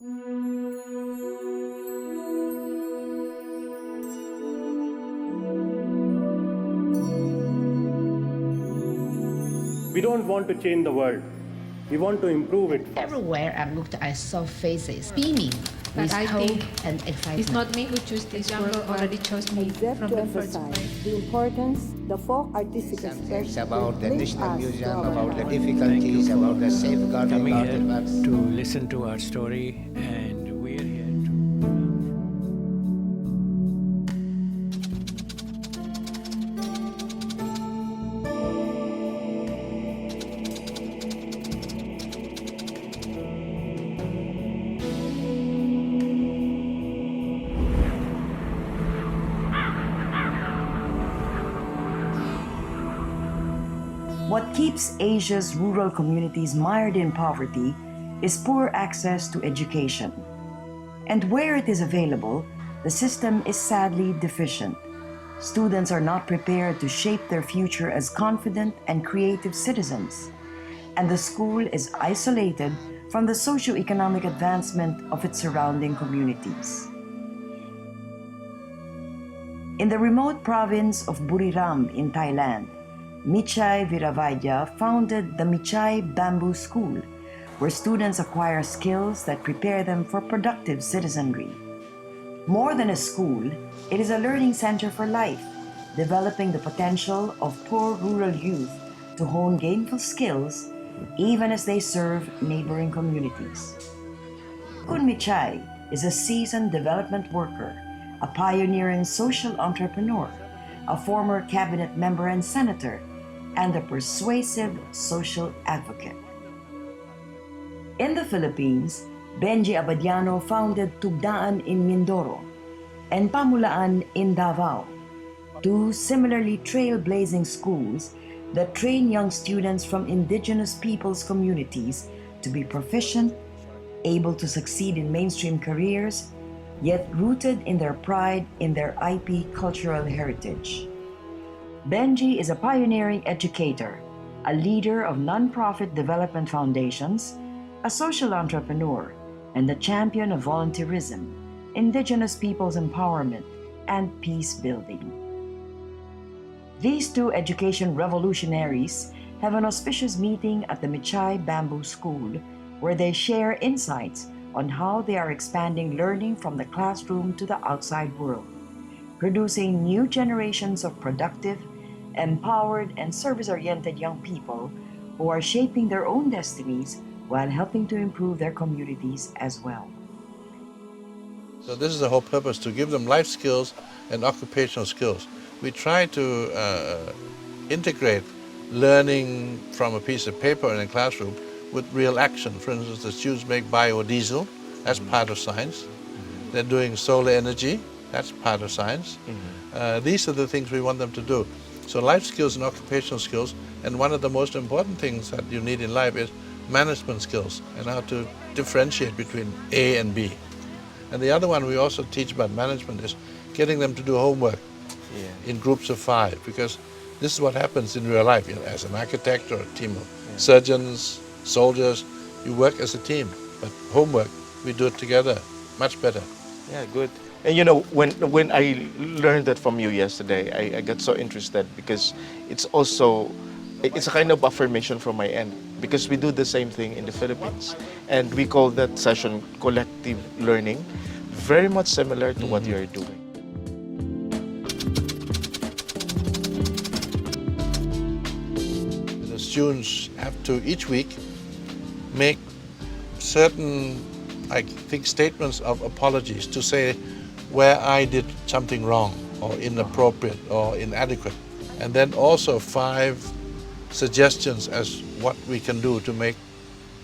We don't want to change the world. We want to improve it first. Everywhere I looked, I saw faces beaming with I hope think and excitement. It's not me who chose this work, already chose me Except from to the first emphasize place. the importance the folk artistic Something expression about the brings National us to Museum, our about the lives. difficulties, about the safeguarding coming about here the arts. to listen to our story, and we're here to... What keeps Asia's rural communities mired in poverty is poor access to education. And where it is available, the system is sadly deficient. Students are not prepared to shape their future as confident and creative citizens. And the school is isolated from the socio-economic advancement of its surrounding communities. In the remote province of Buriram in Thailand, Michai Viravaidya founded the Michai Bamboo School, where students acquire skills that prepare them for productive citizenry. More than a school, it is a learning center for life, developing the potential of poor rural youth to hone gainful skills even as they serve neighboring communities. Kun Michai is a seasoned development worker, a pioneering social entrepreneur, a former cabinet member and senator, and a persuasive social advocate. In the Philippines, Benji Abadiano founded Tugdaan in Mindoro and Pamulaan in Davao, two similarly trailblazing schools that train young students from indigenous peoples' communities to be proficient, able to succeed in mainstream careers, yet rooted in their pride in their IP cultural heritage. Benji is a pioneering educator, a leader of nonprofit development foundations, a social entrepreneur, and a champion of volunteerism, indigenous peoples' empowerment, and peace building. These two education revolutionaries have an auspicious meeting at the Michai Bamboo School, where they share insights on how they are expanding learning from the classroom to the outside world, producing new generations of productive, empowered, and service-oriented young people who are shaping their own destinies while helping to improve their communities as well. So this is the whole purpose, to give them life skills and occupational skills. We try to integrate learning from a piece of paper in a classroom with real action. For instance, the students make biodiesel, that's part of science. They're doing solar energy, that's part of science. These are the things we want them to do. So life skills and occupational skills, and one of the most important things that you need in life is management skills and how to differentiate between A and B. And the other one we also teach about management is getting them to do homework in groups of 5, because this is what happens in real life. You know, as an architect or a team of surgeons, soldiers, you work as a team, but homework, we do it together, much better. Yeah, good. And you know, when I learned that from you yesterday, I got so interested, because it's a kind of affirmation from my end, because we do the same thing in the Philippines. And we call that session collective learning, very much similar to what you're doing. The students have to each week make certain, I think, statements of apologies to say where I did something wrong or inappropriate or inadequate. And then also 5 suggestions as what we can do to make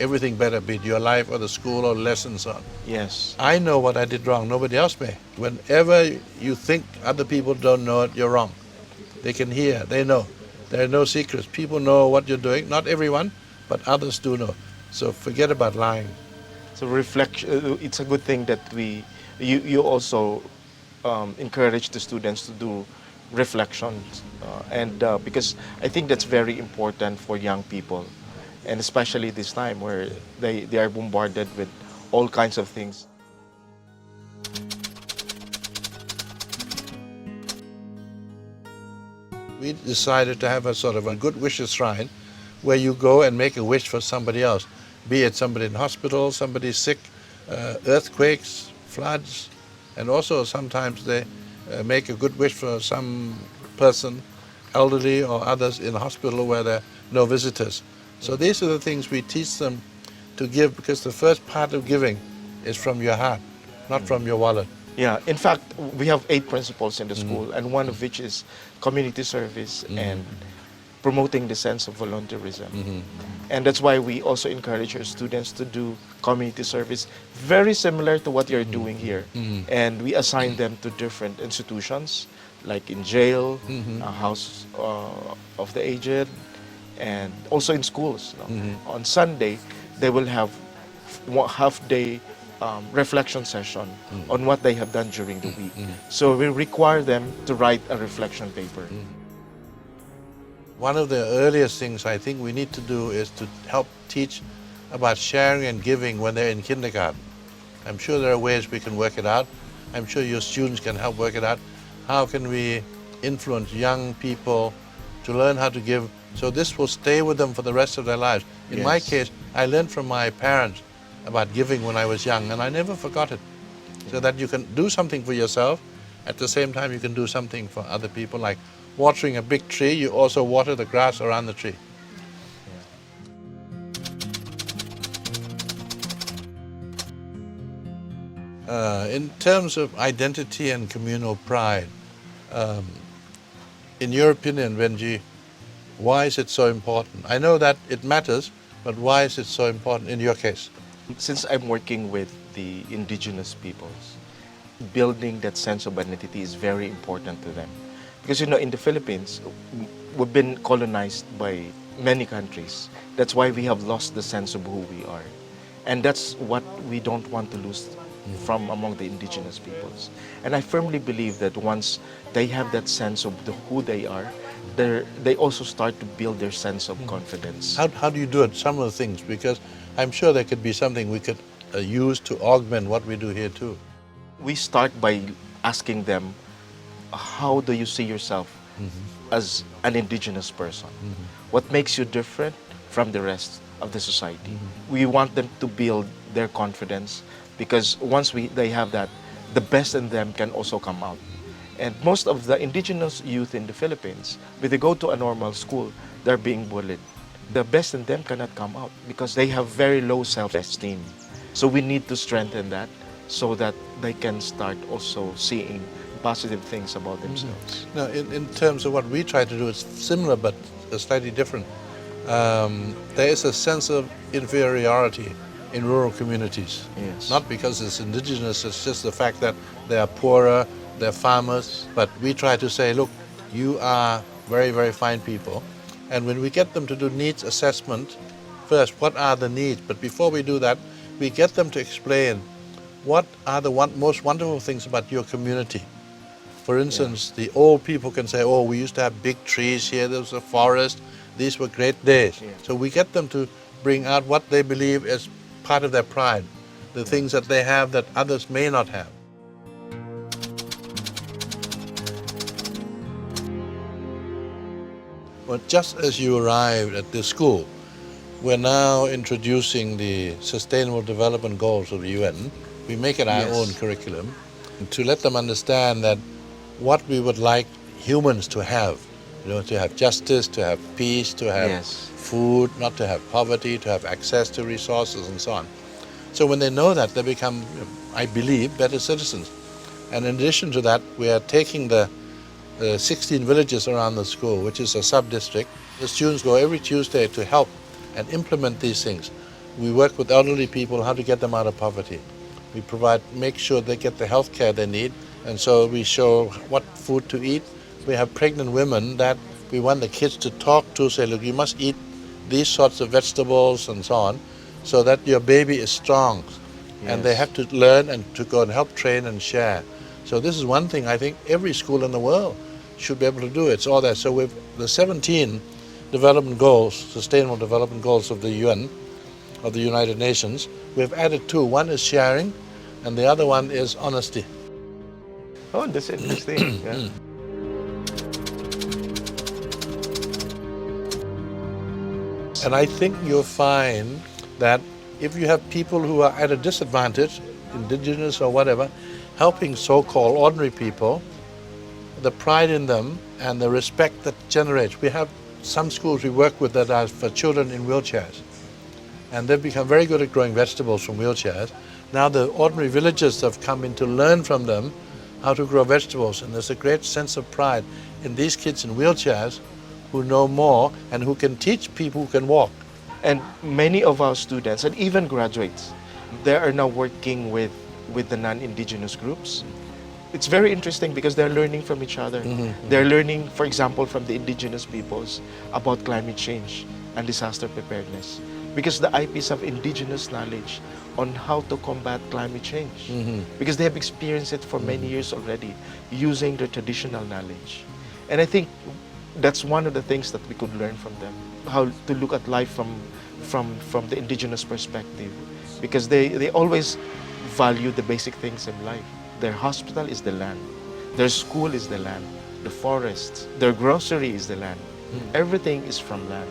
everything better, be it your life or the school or lessons on. Yes. I know what I did wrong, nobody else may. Whenever you think other people don't know it, you're wrong. They can hear, they know. There are no secrets. People know what you're doing. Not everyone, but others do know. So forget about lying. So reflection, it's a good thing that you also encourage the students to do reflections, because I think that's very important for young people, and especially this time where they are bombarded with all kinds of things. We decided to have a sort of a good wishes shrine where you go and make a wish for somebody else, be it somebody in hospital, somebody sick, earthquakes, floods, and also sometimes they make a good wish for some person, elderly or others in hospital where there are no visitors. So these are the things we teach them to give, because the first part of giving is from your heart, not from your wallet. Yeah, in fact, we have 8 principles in the school, and one of which is community service and promoting the sense of volunteerism. And that's why we also encourage our students to do community service, very similar to what you're doing here. And we assign them to different institutions, like in jail, a house of the aged, and also in schools. On Sunday, they will have half-day reflection session on what they have done during the week. So we require them to write a reflection paper. One of the earliest things I think we need to do is to help teach about sharing and giving when they're in kindergarten. I'm sure there are ways we can work it out. I'm sure your students can help work it out. How can we influence young people to learn how to give, so this will stay with them for the rest of their lives? In my case, I learned from my parents about giving when I was young, and I never forgot it. So that you can do something for yourself, at the same time you can do something for other people, like watering a big tree, you also water the grass around the tree. In terms of identity and communal pride, in your opinion, Benji, why is it so important? I know that it matters, but why is it so important in your case? Since I'm working with the indigenous peoples, building that sense of identity is very important to them. Because in the Philippines, we've been colonized by many countries. That's why we have lost the sense of who we are. And that's what we don't want to lose from among the indigenous peoples. And I firmly believe that once they have that sense of who they are, they also start to build their sense of confidence. How do you do it? Some of the things, because I'm sure there could be something we could use to augment what we do here too. We start by asking them, how do you see yourself as an indigenous person? What makes you different from the rest of the society? We want them to build their confidence, because once they have that, the best in them can also come out. And most of the indigenous youth in the Philippines, when they go to a normal school, they're being bullied. The best in them cannot come out because they have very low self-esteem. So we need to strengthen that so that they can start also seeing positive things about themselves. Now, in terms of what we try to do, it's similar but slightly different. There is a sense of inferiority in rural communities. Yes. Not because it's indigenous, it's just the fact that they are poorer, they're farmers, but we try to say, look, you are very, very fine people. And when we get them to do needs assessment, first, what are the needs? But before we do that, we get them to explain what are the most wonderful things about your community. For instance, the old people can say, oh, we used to have big trees here, there was a forest, these were great days. So we get them to bring out what they believe is part of their pride, the things that they have that others may not have. But just as you arrived at this school, we're now introducing the Sustainable Development Goals of the UN. We make it our own curriculum to let them understand that what we would like humans to have, to have justice, to have peace, to have food, not to have poverty, to have access to resources and so on. So when they know that, they become, I believe, better citizens. And in addition to that, we are taking the 16 villages around the school, which is a sub-district. The students go every Tuesday to help and implement these things. We work with elderly people, how to get them out of poverty. We make sure they get the health care they need, and so we show what food to eat. We have pregnant women that we want the kids to talk to, say, look, you must eat these sorts of vegetables and so on, so that your baby is strong. And they have to learn and to go and help train and share. So this is one thing I think every school in the world should be able to do. It's all there. So with the 17 development goals, sustainable development goals of the UN, of the United Nations. We've added two. One is sharing, and the other one is honesty. Oh, that's interesting. Yeah. And I think you'll find that if you have people who are at a disadvantage, indigenous or whatever, helping so-called ordinary people, the pride in them and the respect that generates. We have some schools we work with that are for children in wheelchairs. And they've become very good at growing vegetables from wheelchairs. Now the ordinary villagers have come in to learn from them how to grow vegetables. And there's a great sense of pride in these kids in wheelchairs who know more and who can teach people who can walk. And many of our students, and even graduates, they are now working with the non-indigenous groups. It's very interesting because they're learning from each other. They're learning, for example, from the indigenous peoples about climate change and disaster preparedness. Because the IPs have indigenous knowledge on how to combat climate change. Because they have experienced it for many years already, using their traditional knowledge. And I think that's one of the things that we could learn from them, how to look at life from the indigenous perspective. Because they always value the basic things in life. Their hospital is the land. Their school is the land. The forests. Their grocery is the land. Everything is from land.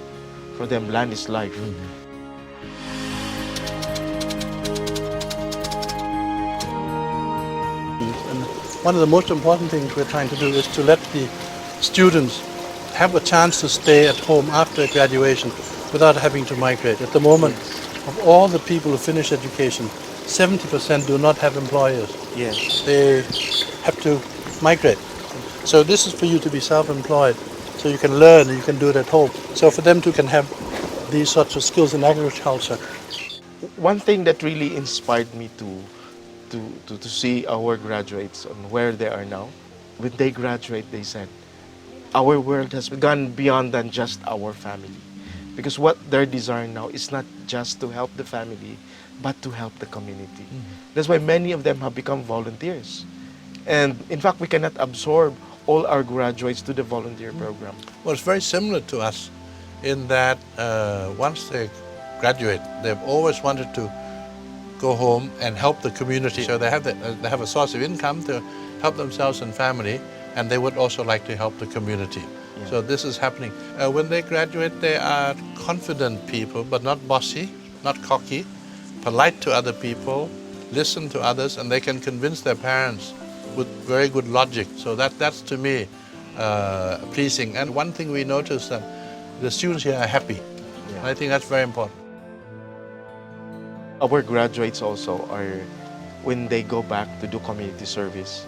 For them, land is life. And one of the most important things we're trying to do is to let the students have a chance to stay at home after graduation without having to migrate. At the moment, of all the people who finish education, 70% do not have employers. Yes. They have to migrate. So this is for you to be self-employed, so you can learn and you can do it at home. So for them to can have these sorts of skills in agriculture. One thing that really inspired me to see our graduates on where they are now, when they graduate, they said, our world has gone beyond than just our family. Because what they're desiring now is not just to help the family, but to help the community. That's why many of them have become volunteers. And in fact, we cannot absorb all our graduates to the volunteer program. Well, it's very similar to us in that once they graduate, they've always wanted to go home and help the community. So they have a source of income to help themselves and family, and they would also like to help the community. Yeah. So this is happening. When they graduate, they are confident people, but not bossy, not cocky, polite to other people, listen to others, and they can convince their parents with very good logic. So that's to me pleasing. And one thing we notice that the students here are happy. Yeah. And I think that's very important. Our graduates also are, when they go back to do community service,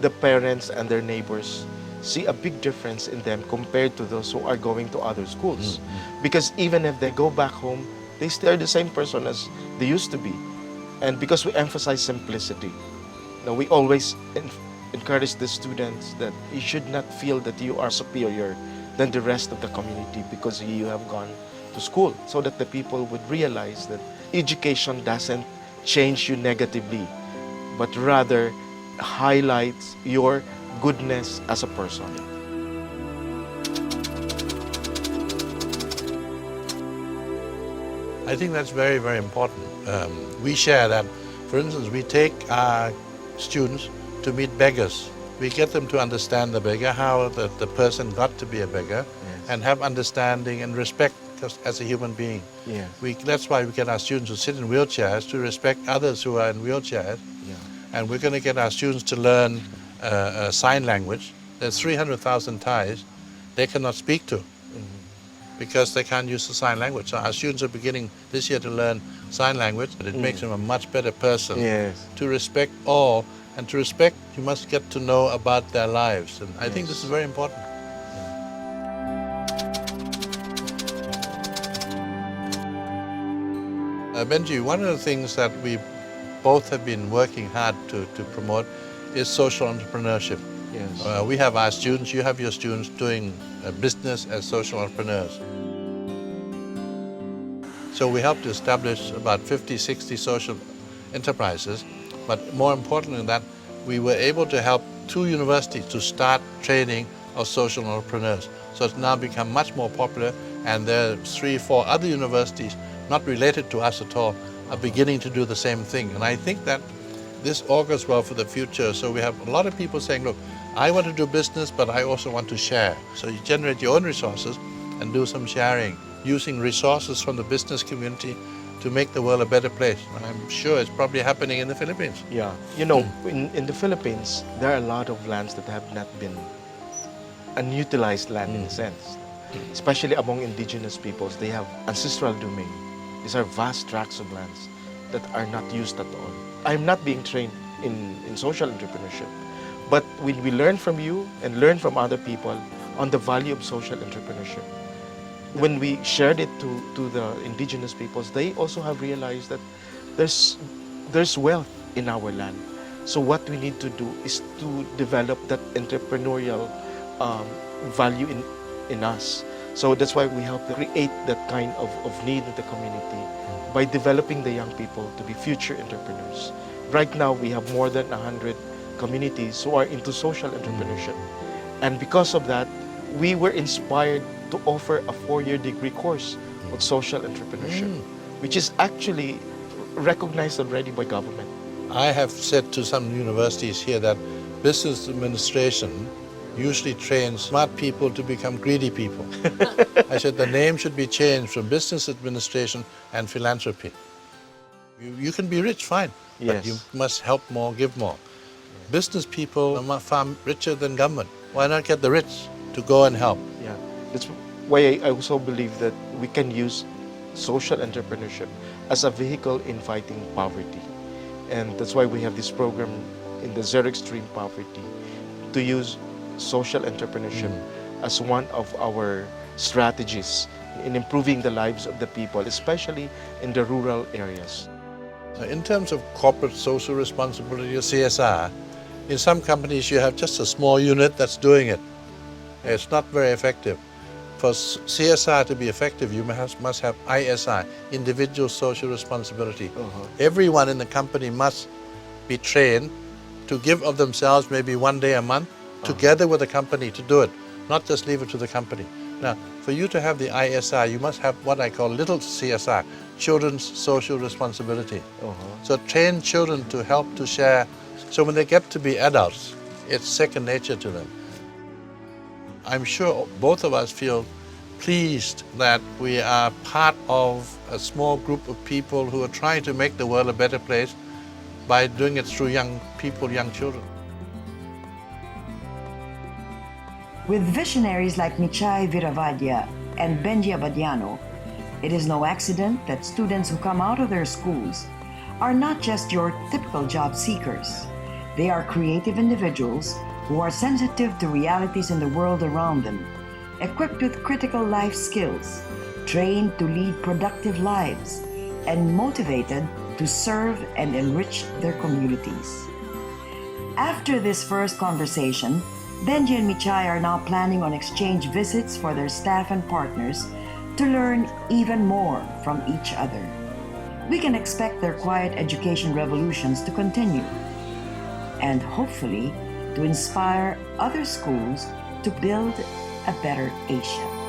the parents and their neighbors see a big difference in them compared to those who are going to other schools. Because even if they go back home, they still are the same person as they used to be. And because we emphasize simplicity, now we always encourage the students that you should not feel that you are superior than the rest of the community because you have gone to school, so that the people would realize that education doesn't change you negatively, but rather highlights your goodness as a person. I think that's very, very important. We share that. For instance, we take our students to meet beggars. We get them to understand the beggar, how the person got to be a beggar, and have understanding and respect as a human being. Yeah. That's why we get our students who sit in wheelchairs to respect others who are in wheelchairs. Yeah. And we're going to get our students to learn sign language. There's 300,000 Thais they cannot speak to because they can't use the sign language. So our students are beginning this year to learn sign language, and it makes them a much better person. Yes. To respect all, and to respect, you must get to know about their lives. And I think this is very important. Benji, one of the things that we both have been working hard to promote is social entrepreneurship. Yes. We have our students, you have your students doing business as social entrepreneurs. So we helped to establish about 50, 60 social enterprises, but more important than that, we were able to help 2 universities to start training of social entrepreneurs. So it's now become much more popular, and there are 3, 4 other universities not related to us at all, are beginning to do the same thing. And I think that this augurs well for the future. So we have a lot of people saying, look, I want to do business, but I also want to share. So you generate your own resources and do some sharing, using resources from the business community to make the world a better place. And I'm sure it's probably happening in the Philippines. Yeah, you know, in the Philippines, there are a lot of lands that have not been unutilized land in a sense. Especially among indigenous peoples, they have ancestral domain. These are vast tracts of lands that are not used at all. I'm not being trained in social entrepreneurship, but when we learn from you and learn from other people on the value of social entrepreneurship, when we shared it to the indigenous peoples, they also have realized that there's wealth in our land. So what we need to do is to develop that entrepreneurial value in us. So that's why we help create that kind of need in the community by developing the young people to be future entrepreneurs. Right now, we have more than 100 communities who are into social entrepreneurship. And because of that, we were inspired to offer a 4-year degree course on social entrepreneurship, which is actually recognized already by government. I have said to some universities here that business administration usually trains smart people to become greedy people. I said the name should be changed from business administration and philanthropy. You can be rich, fine, but you must help more, give more. Business people are far richer than government. Why not get the rich to go and help? Yeah, that's why I also believe that we can use social entrepreneurship as a vehicle in fighting poverty. And that's why we have this program in the Zero Extreme Poverty to use social entrepreneurship as one of our strategies in improving the lives of the people, especially in the rural areas. In terms of corporate social responsibility or CSR, in some companies you have just a small unit that's doing it. It's not very effective. For CSR to be effective, you must have ISR, individual social responsibility. Everyone in the company must be trained to give of themselves maybe 1 day a month, together with the company to do it, not just leave it to the company. Now, for you to have the ISR, you must have what I call little CSR, children's social responsibility. So train children to help to share, so when they get to be adults, it's second nature to them. I'm sure both of us feel pleased that we are part of a small group of people who are trying to make the world a better place by doing it through young people, young children. With visionaries like Michay Viravaidya and Benji Abadiano, it is no accident that students who come out of their schools are not just your typical job seekers. They are creative individuals who are sensitive to realities in the world around them, equipped with critical life skills, trained to lead productive lives, and motivated to serve and enrich their communities. After this first conversation, Benji and Michay are now planning on exchange visits for their staff and partners to learn even more from each other. We can expect their quiet education revolutions to continue and hopefully to inspire other schools to build a better Asia.